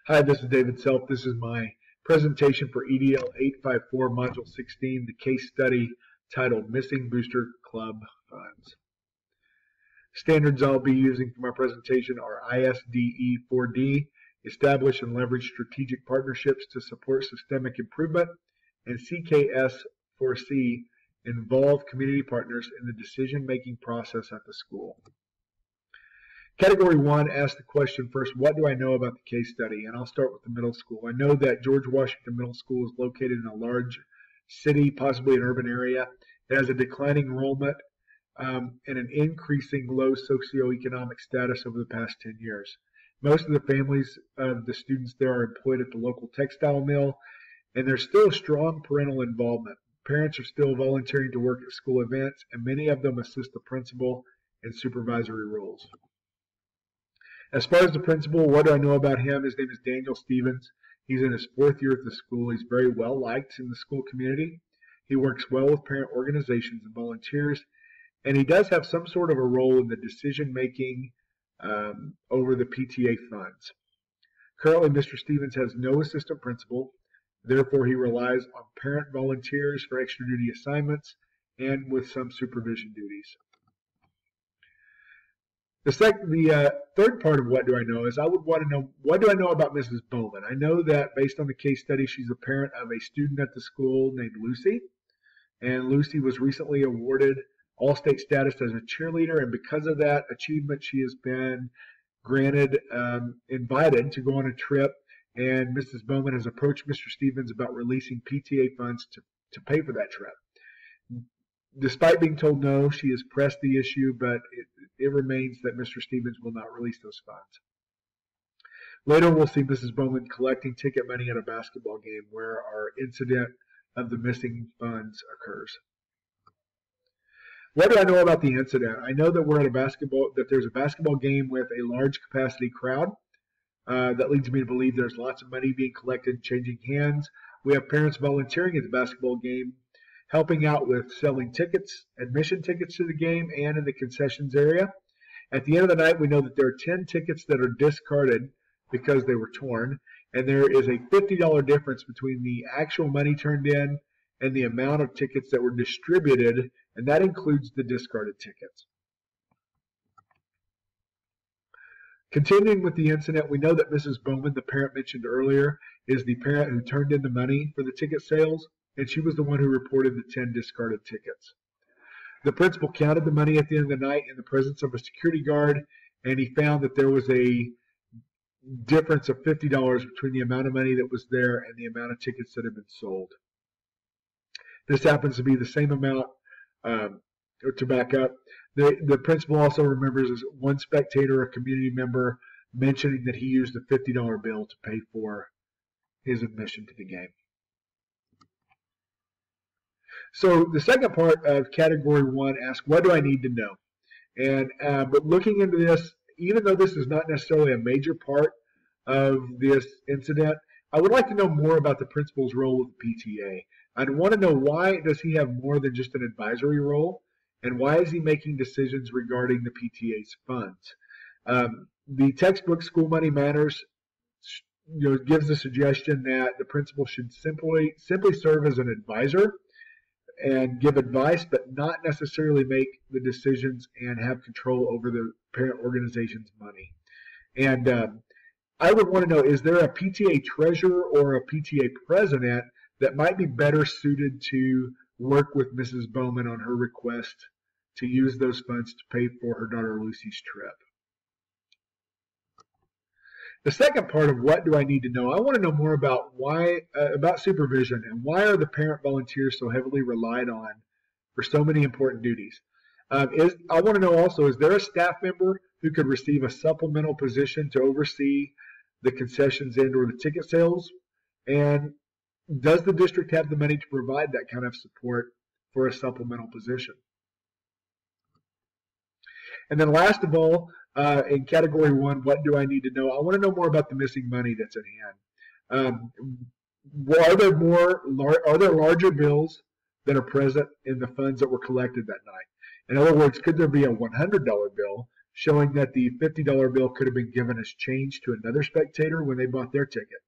Hi, this is David Self. This is my presentation for EDL 854 Module 16, the case study titled Missing Booster Club Funds. Standards I'll be using for my presentation are ISDE 4D, Establish and Leverage Strategic Partnerships to Support Systemic Improvement, and CKS 4C, Involve Community Partners in the Decision-Making Process at the School. Category 1 asks the question first, what do I know about the case study? And I'll start with the middle school. I know that George Washington Middle School is located in a large city, possibly an urban area. It has a declining enrollment and an increasing low socioeconomic status over the past 10 years. Most of the families of the students there are employed at the local textile mill, and there's still strong parental involvement. Parents are still volunteering to work at school events, and many of them assist the principal in supervisory roles. As far as the principal, what do I know about him? His name is Daniel Stevens. He's in his 4th year at the school. He's very well liked in the school community. He works well with parent organizations and volunteers, and he does have some sort of a role in the decision-making over the PTA funds. Currently, Mr. Stevens has no assistant principal. Therefore, he relies on parent volunteers for extra duty assignments and with some supervision duties. The third part of what do I know is I would want to know, what do I know about Mrs. Bowman? I know that based on the case study, she's a parent of a student at the school named Lucy. And Lucy was recently awarded all-state status as a cheerleader. And because of that achievement, she has been granted, invited to go on a trip. And Mrs. Bowman has approached Mr. Stevens about releasing PTA funds to pay for that trip. Despite being told no, she has pressed the issue, but it remains that Mr. Stevens will not release those funds. Later, we'll see Mrs. Bowman collecting ticket money at a basketball game where our incident of the missing funds occurs. What do I know about the incident? I know that we're at there's a basketball game with a large capacity crowd. That leads me to believe there's lots of money being collected and changing hands. We have parents volunteering at the basketball game, helping out with selling tickets, admission tickets to the game, and in the concessions area. At the end of the night, we know that there are 10 tickets that are discarded because they were torn, and there is a $50 difference between the actual money turned in and the amount of tickets that were distributed, and that includes the discarded tickets. Continuing with the incident, we know that Mrs. Bowman, the parent mentioned earlier, is the parent who turned in the money for the ticket sales, and she was the one who reported the 10 discarded tickets. The principal counted the money at the end of the night in the presence of a security guard, and he found that there was a difference of $50 between the amount of money that was there and the amount of tickets that had been sold. This happens to be the same amount, to back up, the principal also remembers as one spectator, a community member, mentioning that he used a $50 bill to pay for his admission to the game. So the second part of category 1 asks, what do I need to know? And but looking into this, even though this is not necessarily a major part of this incident, I would like to know more about the principal's role with the PTA. I'd want to know, why does he have more than just an advisory role, and why is he making decisions regarding the PTA's funds? The textbook School Money Matters gives the suggestion that the principal should simply serve as an advisor and give advice, but not necessarily make the decisions and have control over the parent organization's money. And I would want to know, is there a PTA treasurer or a PTA president that might be better suited to work with Mrs. Bowman on her request to use those funds to pay for her daughter Lucy's trip? The second part of what do I need to know, I want to know more about about supervision, and why are the parent volunteers so heavily relied on for so many important duties. I want to know also, is there a staff member who could receive a supplemental position to oversee the concessions and or the ticket sales? And does the district have the money to provide that kind of support for a supplemental position? And then last of all, in category 1, what do I need to know? I want to know more about the missing money that's at hand. Are there larger bills that are present in the funds that were collected that night? In other words, could there be a $100 bill showing that the $50 bill could have been given as change to another spectator when they bought their ticket.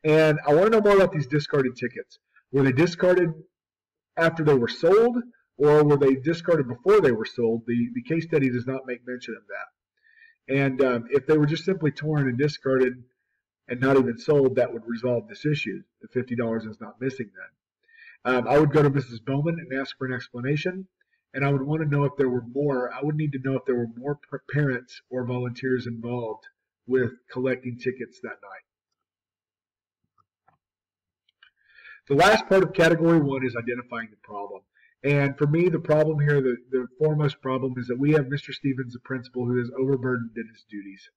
And I want to know more about these discarded tickets. Were they discarded after they were sold, or were they discarded before they were sold? The case study does not make mention of that. And if they were just simply torn and discarded and not even sold, that would resolve this issue. The $50 is not missing then. I would go to Mrs. Bowman and ask for an explanation, and I would want to know if there were more. I would need to know if there were more parents or volunteers involved with collecting tickets that night. The last part of category 1 is identifying the problem. And for me, the problem here, the foremost problem, is that we have Mr. Stevens, the principal, who is overburdened in his duties.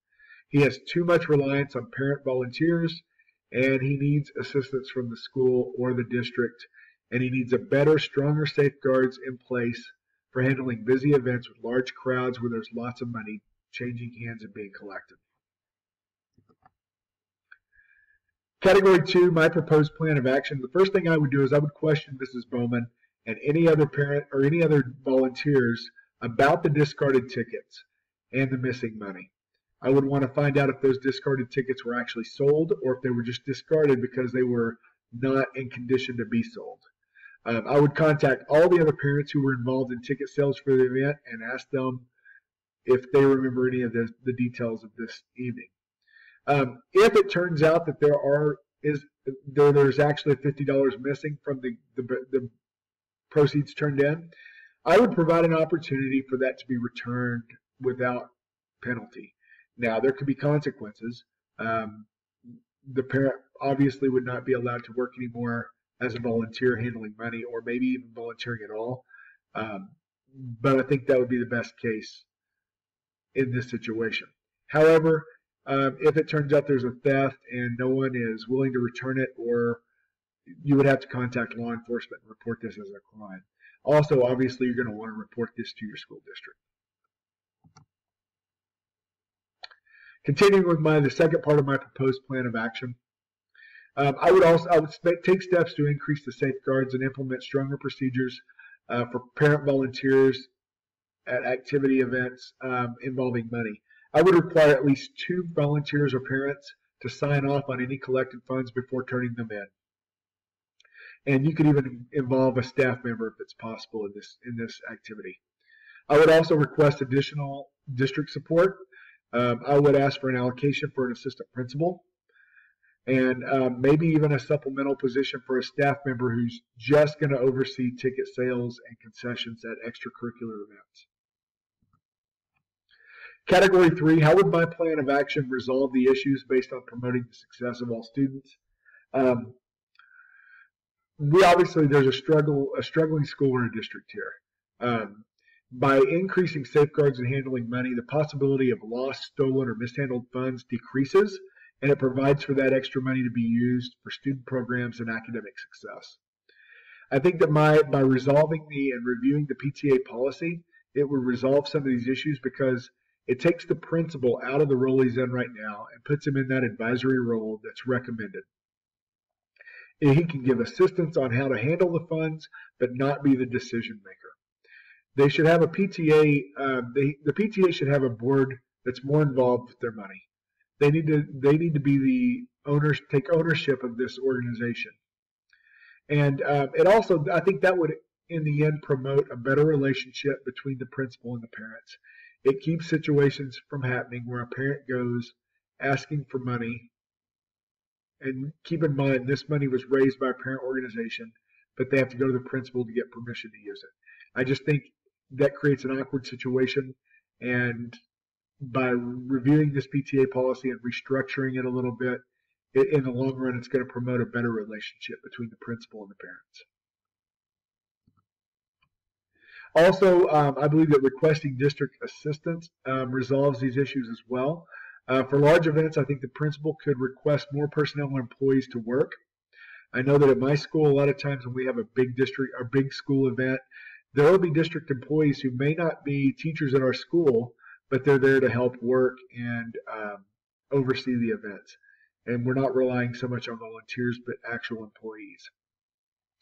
He has too much reliance on parent volunteers, and he needs assistance from the school or the district, and he needs a better, stronger safeguards in place for handling busy events with large crowds where there's lots of money changing hands and being collected. Category 2, my proposed plan of action. The first thing I would do is I would question Mrs. Bowman and any other parent or any other volunteers about the discarded tickets and the missing money. I would want to find out if those discarded tickets were actually sold or if they were just discarded because they were not in condition to be sold. I would contact all the other parents who were involved in ticket sales for the event and ask them if they remember any of the details of this evening. If it turns out that there's actually $50 missing from the proceeds turned in, I would provide an opportunity for that to be returned without penalty. Now, there could be consequences. The parent obviously would not be allowed to work anymore as a volunteer handling money, or maybe even volunteering at all. But I think that would be the best case in this situation. However, if it turns out there's a theft and no one is willing to return it, or you would have to contact law enforcement and report this as a crime. Also, obviously, you're going to want to report this to your school district. Continuing with the second part of my proposed plan of action, I would take steps to increase the safeguards and implement stronger procedures for parent volunteers at activity events involving money. I would require at least 2 volunteers or parents to sign off on any collected funds before turning them in. And you could even involve a staff member if it's possible in this activity. I would also request additional district support. I would ask for an allocation for an assistant principal, and maybe even a supplemental position for a staff member who's just going to oversee ticket sales and concessions at extracurricular events. Category 3, how would my plan of action resolve the issues based on promoting the success of all students? There's a struggling school or a district here. By increasing safeguards and handling money, the possibility of lost, stolen, or mishandled funds decreases, and it provides for that extra money to be used for student programs and academic success. I think that by resolving and reviewing the PTA policy, it would resolve some of these issues because it takes the principal out of the role he's in right now and puts him in that advisory role that's recommended. And he can give assistance on how to handle the funds, but not be the decision maker. They should have a PTA. The PTA should have a board that's more involved with their money. They need to be the owners, take ownership of this organization. And it also, I think that would, in the end, promote a better relationship between the principal and the parents. It keeps situations from happening where a parent goes asking for money, and keep in mind this money was raised by a parent organization, but they have to go to the principal to get permission to use it. I just think that creates an awkward situation, and by reviewing this PTA policy and restructuring it a little bit, in the long run, it's going to promote a better relationship between the principal and the parents. Also, I believe that requesting district assistance resolves these issues as well. For large events, I think the principal could request more personnel and employees to work. I know that at my school, a lot of times when we have a big district or big school event, there will be district employees who may not be teachers at our school, but they're there to help work and oversee the events. And we're not relying so much on volunteers, but actual employees.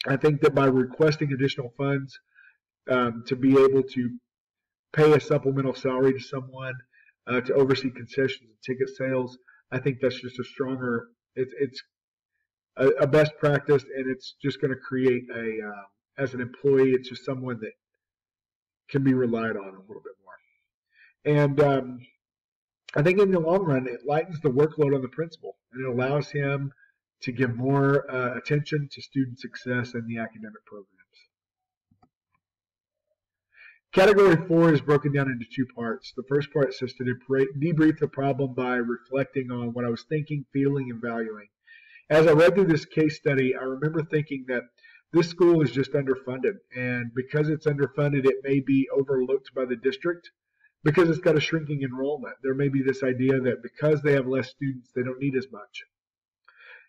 I think that by requesting additional funds to be able to pay a supplemental salary to someone to oversee concessions and ticket sales. I think that's just a stronger, it's a best practice, and it's just going to create as an employee, it's just someone that can be relied on a little bit more. And I think in the long run, it lightens the workload on the principal, and it allows him to give more attention to student success in the academic programs. Category 4 is broken down into 2 parts. The first part says to debrief the problem by reflecting on what I was thinking, feeling, and valuing. As I read through this case study, I remember thinking that this school is just underfunded, and because it's underfunded, it may be overlooked by the district because it's got a shrinking enrollment. There may be this idea that because they have less students, they don't need as much.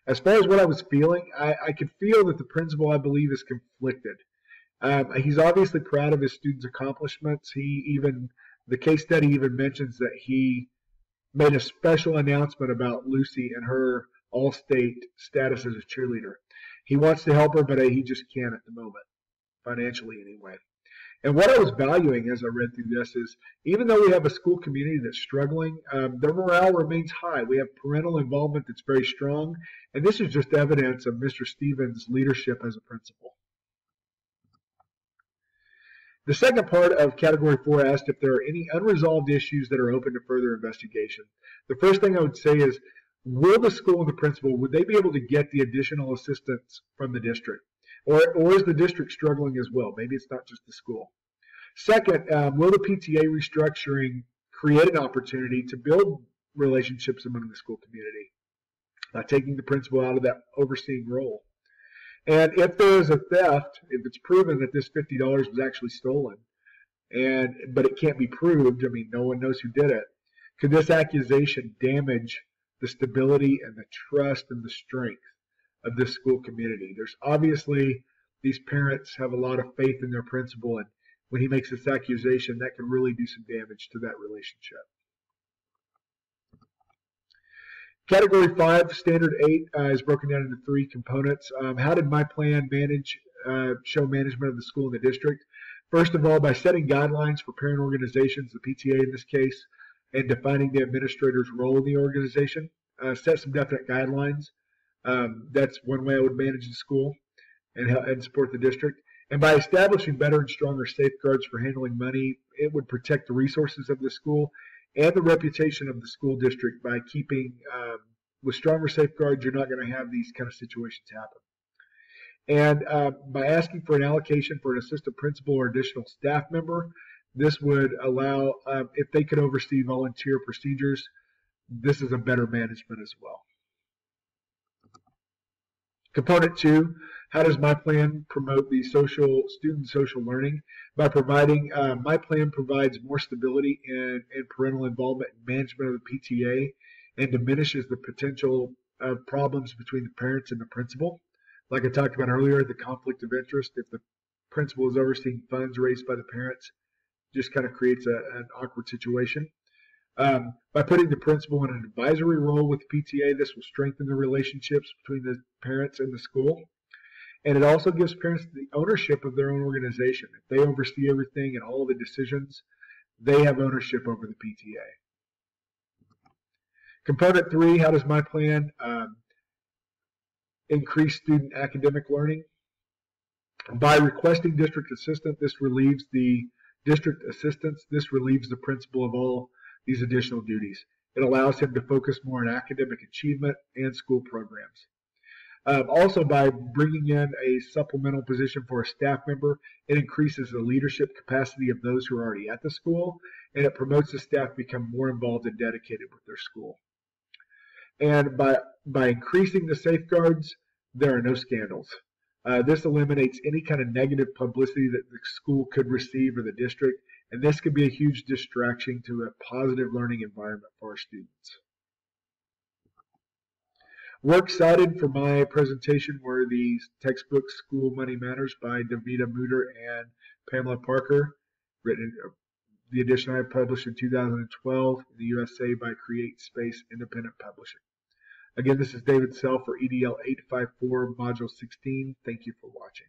As far as what I was feeling, I could feel that the principal, I believe, is conflicted. He's obviously proud of his students' accomplishments. The case study even mentions that he made a special announcement about Lucy and her all-state status as a cheerleader. He wants to help her, but he just can't at the moment, financially anyway. And what I was valuing as I read through this is, even though we have a school community that's struggling, their morale remains high. We have parental involvement that's very strong, and this is just evidence of Mr. Stevens' leadership as a principal. The second part of Category 4 asked if there are any unresolved issues that are open to further investigation. The first thing I would say is, will the school and the principal, would they be able to get the additional assistance from the district? Or is the district struggling as well? Maybe it's not just the school. Second, will the PTA restructuring create an opportunity to build relationships among the school community, taking the principal out of that overseeing role? And if there is a theft, if it's proven that this $50 was actually stolen, but it can't be proved, I mean, no one knows who did it, could this accusation damage the stability and the trust and the strength of this school community? There's obviously, these parents have a lot of faith in their principal, and when he makes this accusation, that can really do some damage to that relationship. Category 5, Standard 8, is broken down into 3 components. How did my plan show management of the school and the district? First of all, by setting guidelines for parent organizations, the PTA in this case, and defining the administrator's role in the organization. Set some definite guidelines. That's one way I would manage the school and support the district. And by establishing better and stronger safeguards for handling money, it would protect the resources of the school and the reputation of the school district by keeping, with stronger safeguards, you're not going to have these kind of situations happen. And by asking for an allocation for an assistant principal or additional staff member, this would allow, if they could oversee volunteer procedures, this is a better management as well. Component 2, how does my plan promote the student social learning? By providing, my plan provides more stability and parental involvement in management of the PTA and diminishes the potential of problems between the parents and the principal. Like I talked about earlier, the conflict of interest, if the principal is overseeing funds raised by the parents, just kind of creates an awkward situation. By putting the principal in an advisory role with the PTA, this will strengthen the relationships between the parents and the school. And it also gives parents the ownership of their own organization. If they oversee everything and all of the decisions, they have ownership over the PTA. Component 3, how does my plan increase student academic learning? By requesting district assistance, this relieves the principal of all these additional duties. It allows him to focus more on academic achievement and school programs. Also, by bringing in a supplemental position for a staff member, it increases the leadership capacity of those who are already at the school, and it promotes the staff to become more involved and dedicated with their school. And by increasing the safeguards, there are no scandals. This eliminates any kind of negative publicity that the school could receive or the district, and this could be a huge distraction to a positive learning environment for our students. Works cited for my presentation were the textbook School Money Matters by Davida Mutter and Pamela Parker, written the edition I published in 2012 in the USA by Create Space Independent Publishing. Again, this is David Sell for EDL 854 Module 16. Thank you for watching.